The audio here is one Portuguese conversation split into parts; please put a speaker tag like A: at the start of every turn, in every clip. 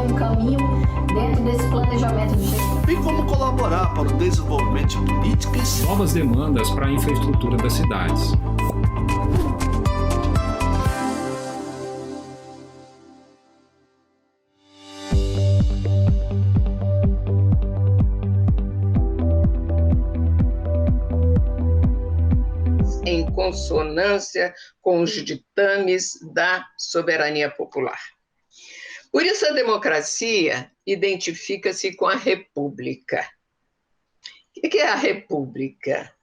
A: um caminho dentro desse planejamento de gestão.
B: Bem como colaborar para o desenvolvimento de políticas.
C: Novas demandas para a infraestrutura das cidades.
D: Em consonância com os ditames da soberania popular. Por isso, a democracia identifica-se com a república. O que é a república?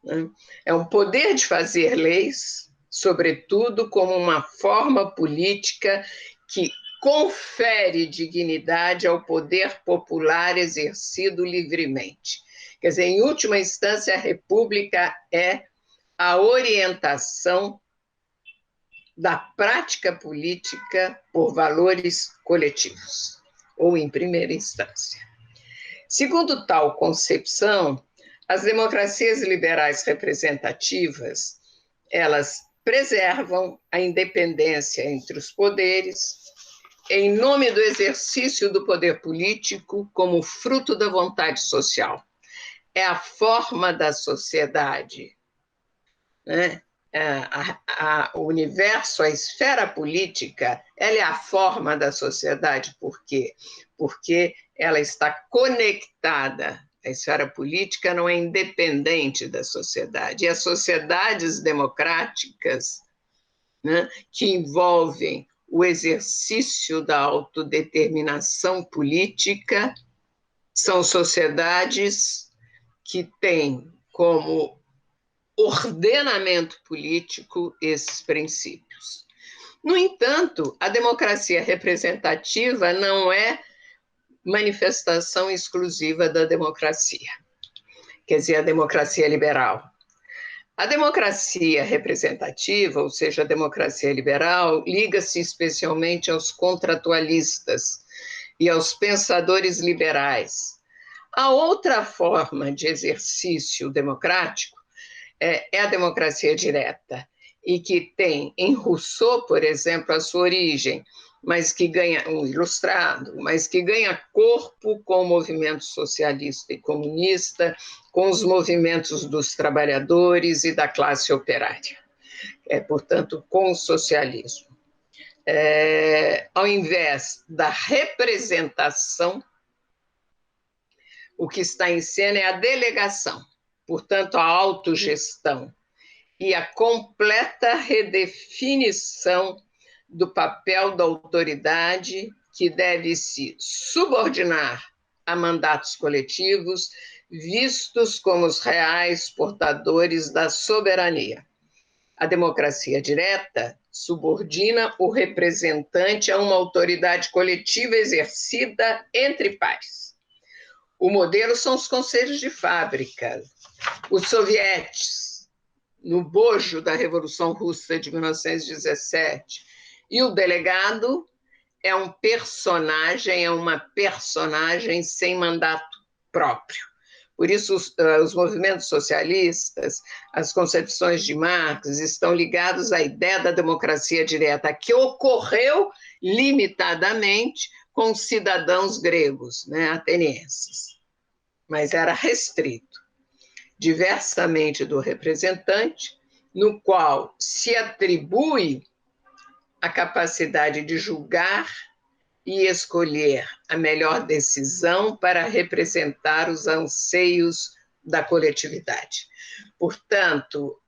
D: É um poder de fazer leis, sobretudo como uma forma política que confere dignidade ao poder popular exercido livremente. Quer dizer, em última instância, a república é a orientação da prática política por valores coletivos, ou em primeira instância. Segundo tal concepção, as democracias liberais representativas, elas preservam a independência entre os poderes, em nome do exercício do poder político como fruto da vontade social. É a forma da sociedade, né? O universo, a esfera política, ela é a forma da sociedade. Por quê? Porque ela está conectada. A esfera política não é independente da sociedade. E as sociedades democráticas, né, que envolvem o exercício da autodeterminação política, são sociedades que têm como ordenamento político esses princípios. No entanto, a democracia representativa não é manifestação exclusiva da democracia, quer dizer, a democracia liberal. A democracia representativa, ou seja, a democracia liberal, liga-se especialmente aos contratualistas e aos pensadores liberais. A outra forma de exercício democrático é a democracia direta, e que tem em Rousseau, por exemplo, a sua origem, mas que ganha um ilustrado, mas que ganha corpo com o movimento socialista e comunista, com os movimentos dos trabalhadores e da classe operária. Portanto, com o socialismo. Ao invés da representação, o que está em cena é a delegação. Portanto, a autogestão e a completa redefinição do papel da autoridade, que deve se subordinar a mandatos coletivos, vistos como os reais portadores da soberania. A democracia direta subordina o representante a uma autoridade coletiva exercida entre pares. O modelo são os conselhos de fábrica, os sovietes, no bojo da Revolução Russa de 1917, e o delegado é uma personagem sem mandato próprio. Por isso, os movimentos socialistas, as concepções de Marx, estão ligados à ideia da democracia direta, que ocorreu limitadamente com os cidadãos gregos, né, atenienses, mas era restrito, diversamente do representante, no qual se atribui a capacidade de julgar e escolher a melhor decisão para representar os anseios da coletividade. Portanto,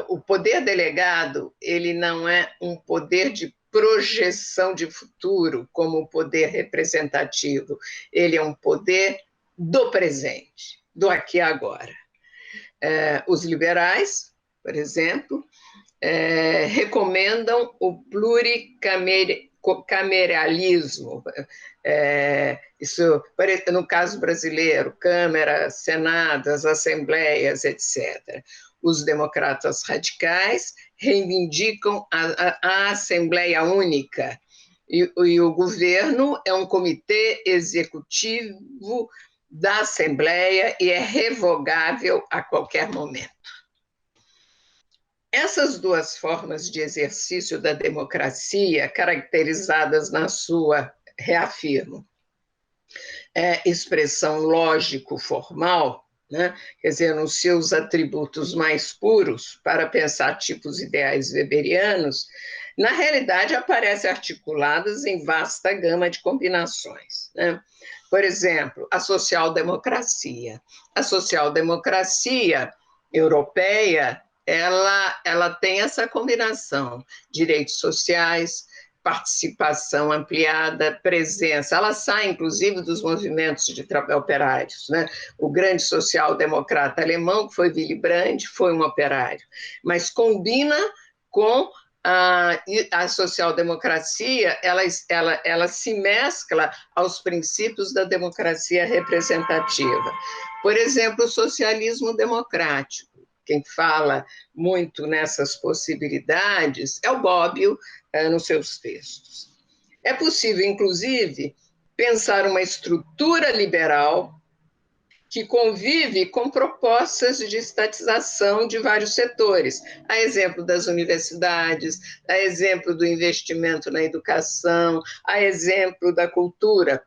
D: o poder delegado, ele não é um poder de projeção de futuro, como o poder representativo. Ele é um poder do presente, do aqui e agora. Os liberais, por exemplo, recomendam o pluricameralismo, isso no caso brasileiro, Câmara, Senado, as assembleias, etc. Os democratas radicais reivindicam a Assembleia Única, e o governo é um comitê executivo da Assembleia e é revogável a qualquer momento. Essas duas formas de exercício da democracia, caracterizadas na sua, reafirmo, expressão lógico-formal, né? Quer dizer, nos seus atributos mais puros, para pensar tipos ideais weberianos, na realidade aparecem articuladas em vasta gama de combinações, né? Por exemplo, a social-democracia. A social-democracia europeia, ela tem essa combinação, direitos sociais, participação ampliada, presença. Ela sai, inclusive, dos movimentos de operários, né? O grande social-democrata alemão, que foi Willy Brandt, foi um operário, mas combina com a social-democracia, ela se mescla aos princípios da democracia representativa. Por exemplo, o socialismo democrático. Quem fala muito nessas possibilidades é o Bobbio, nos seus textos. É possível, inclusive, pensar uma estrutura liberal que convive com propostas de estatização de vários setores, a exemplo das universidades, a exemplo do investimento na educação, a exemplo da cultura,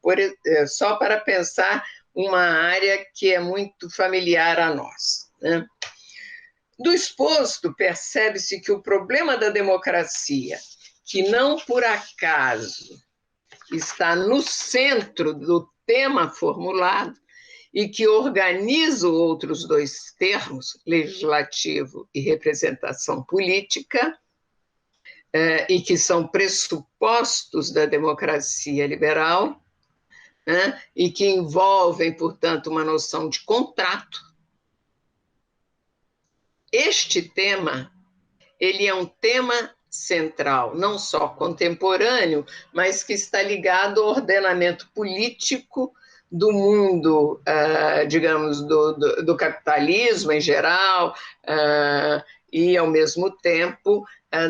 D: só para pensar uma área que é muito familiar a nós, né? Do exposto, percebe-se que o problema da democracia, que não por acaso está no centro do tema formulado e que organiza outros dois termos, legislativo e representação política, e que são pressupostos da democracia liberal, né, e que envolvem, portanto, uma noção de contrato. Este tema, ele é um tema central, não só contemporâneo, mas que está ligado ao ordenamento político do mundo, digamos, do capitalismo em geral, e, ao mesmo tempo,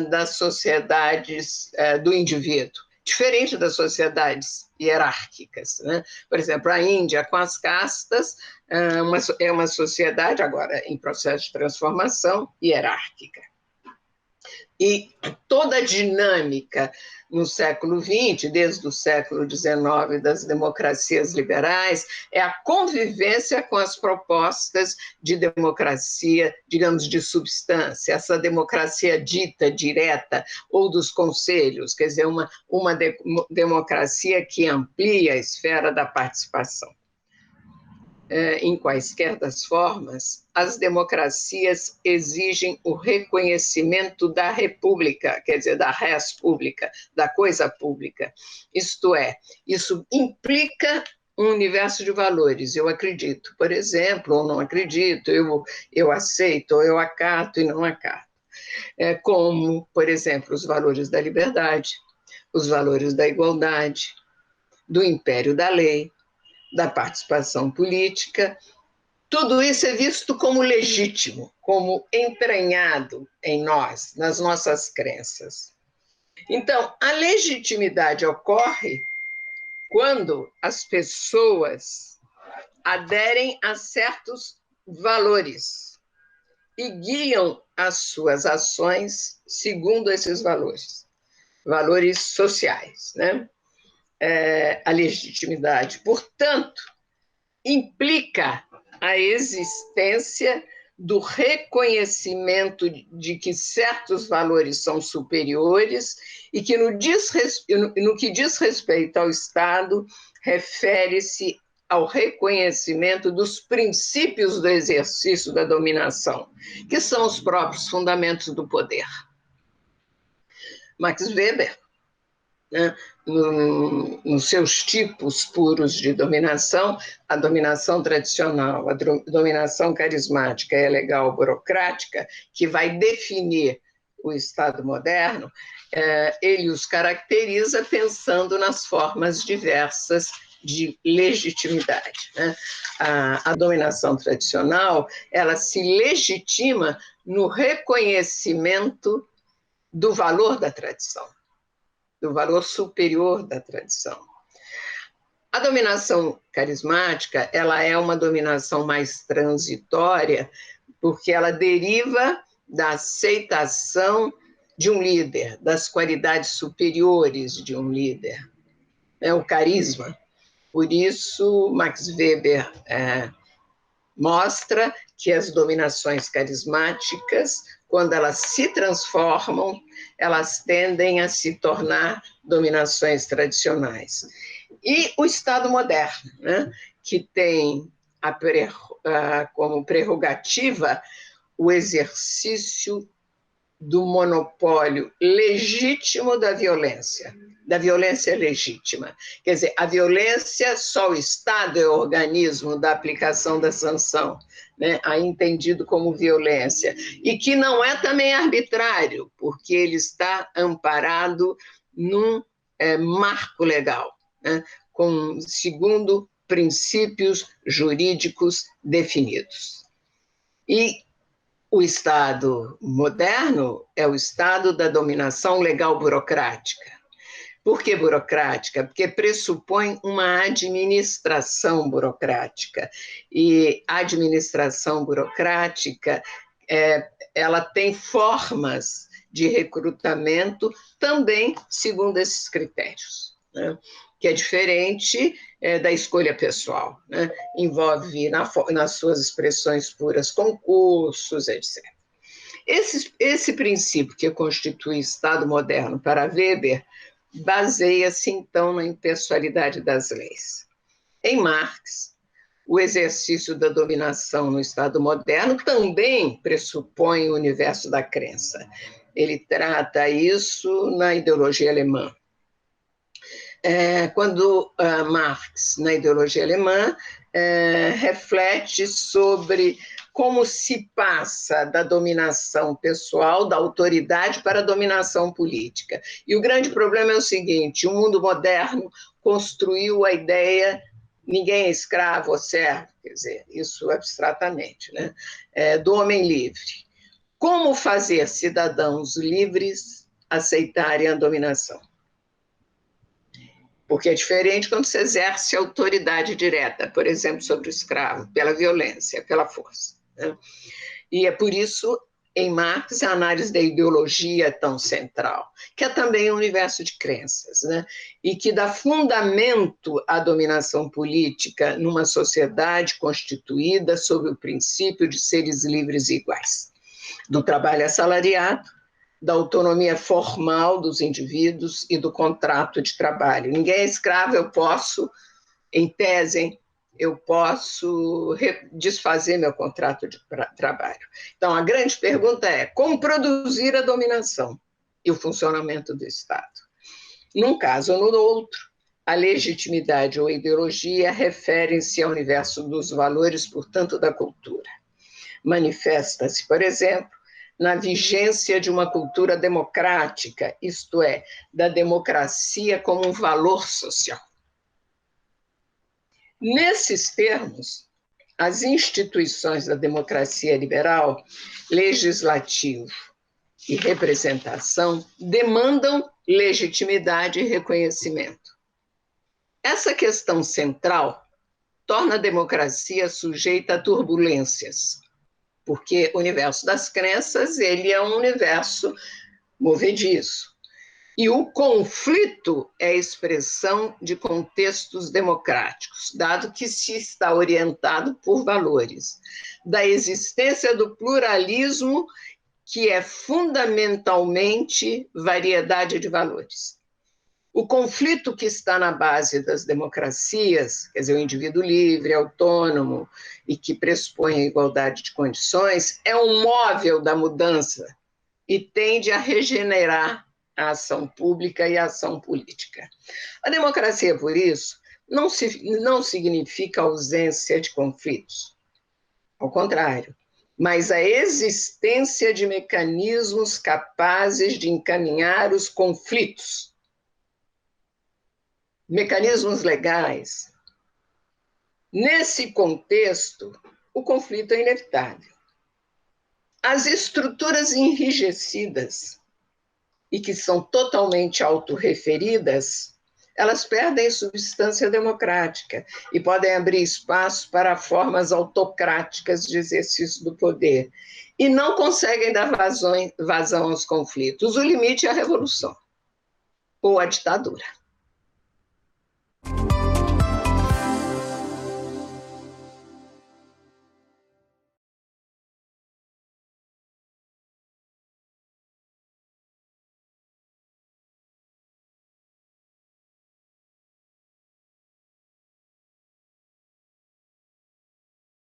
D: das sociedades do indivíduo, diferente das sociedades hierárquicas, né? Por exemplo, a Índia, com as castas, é uma sociedade, agora em processo de transformação, hierárquica. E toda a dinâmica no século XX, desde o século XIX, das democracias liberais, é a convivência com as propostas de democracia, digamos, de substância, essa democracia dita, direta, ou dos conselhos, quer dizer, uma democracia que amplia a esfera da participação. Em quaisquer das formas, as democracias exigem o reconhecimento da república, quer dizer, da res pública, da coisa pública. Isto é, isso implica um universo de valores. Eu acredito, por exemplo, ou não acredito, eu aceito, ou eu acato e não acato. Como, por exemplo, os valores da liberdade, os valores da igualdade, do império da lei, da participação política. Tudo isso é visto como legítimo, como entranhado em nós, nas nossas crenças. Então, a legitimidade ocorre quando as pessoas aderem a certos valores e guiam as suas ações segundo esses valores, valores sociais, né? A legitimidade, portanto, implica a existência do reconhecimento de que certos valores são superiores e que, no que diz respeito ao Estado, refere-se ao reconhecimento dos princípios do exercício da dominação, que são os próprios fundamentos do poder. Max Weber, né, nos seus tipos puros de dominação, a dominação tradicional, a dominação carismática e legal burocrática, que vai definir o Estado moderno, ele os caracteriza pensando nas formas diversas de legitimidade, né? A dominação tradicional, ela se legitima no reconhecimento do valor da tradição, do valor superior da tradição. A dominação carismática, ela é uma dominação mais transitória, porque ela deriva da aceitação de um líder, das qualidades superiores de um líder, o carisma. Por isso, Max Weber mostra que as dominações carismáticas, quando elas se transformam, elas tendem a se tornar dominações tradicionais. E o Estado moderno, né, que tem como prerrogativa o exercício do monopólio legítimo da violência legítima. Quer dizer, a violência, só o Estado é o organismo da aplicação da sanção, né? Aí entendido como violência, e que não é também arbitrário, porque ele está amparado num marco legal, né? Segundo princípios jurídicos definidos. E o Estado moderno é o Estado da dominação legal burocrática. Por que burocrática? Porque pressupõe uma administração burocrática. E a administração burocrática, ela tem formas de recrutamento também segundo esses critérios, né? Que é diferente da escolha pessoal, né? Envolve nas suas expressões puras concursos, etc. Esse princípio que constitui Estado moderno para Weber baseia-se, então, na impessoalidade das leis. Em Marx, o exercício da dominação no Estado moderno também pressupõe o universo da crença. Ele trata isso na ideologia alemã. Quando Marx, na ideologia alemã, reflete sobre como se passa da dominação pessoal, da autoridade, para a dominação política. E o grande problema é o seguinte: o mundo moderno construiu a ideia ninguém é escravo ou servo, quer dizer, isso abstratamente, né? Do homem livre. Como fazer cidadãos livres aceitarem a dominação? Porque é diferente quando se exerce autoridade direta, por exemplo, sobre o escravo, pela violência, pela força, né? E é por isso, em Marx, a análise da ideologia é tão central, que é também um universo de crenças, né? E que dá fundamento à dominação política numa sociedade constituída sob o princípio de seres livres e iguais, do trabalho assalariado, da autonomia formal dos indivíduos e do contrato de trabalho. Ninguém é escravo, eu posso, em tese, eu posso desfazer meu contrato de trabalho. Então, a grande pergunta é: como produzir a dominação e o funcionamento do Estado? Num caso ou no outro, a legitimidade ou a ideologia referem-se ao universo dos valores, portanto, da cultura. Manifesta-se, por exemplo, na vigência de uma cultura democrática, isto é, da democracia como um valor social. Nesses termos, as instituições da democracia liberal, legislativo e representação, demandam legitimidade e reconhecimento. Essa questão central torna a democracia sujeita a turbulências, porque o universo das crenças, ele é um universo movediço. E o conflito é a expressão de contextos democráticos, dado que se está orientado por valores, da existência do pluralismo, que é fundamentalmente variedade de valores. O conflito que está na base das democracias, quer dizer, o indivíduo livre, autônomo e que pressupõe a igualdade de condições, é um móvel da mudança e tende a regenerar a ação pública e a ação política. A democracia, por isso, não significa ausência de conflitos, ao contrário, mas a existência de mecanismos capazes de encaminhar os conflitos. Mecanismos legais. Nesse contexto, o conflito é inevitável. As estruturas enrijecidas e que são totalmente autorreferidas, elas perdem substância democrática e podem abrir espaço para formas autocráticas de exercício do poder e não conseguem dar vazão aos conflitos. O limite é a revolução ou a ditadura.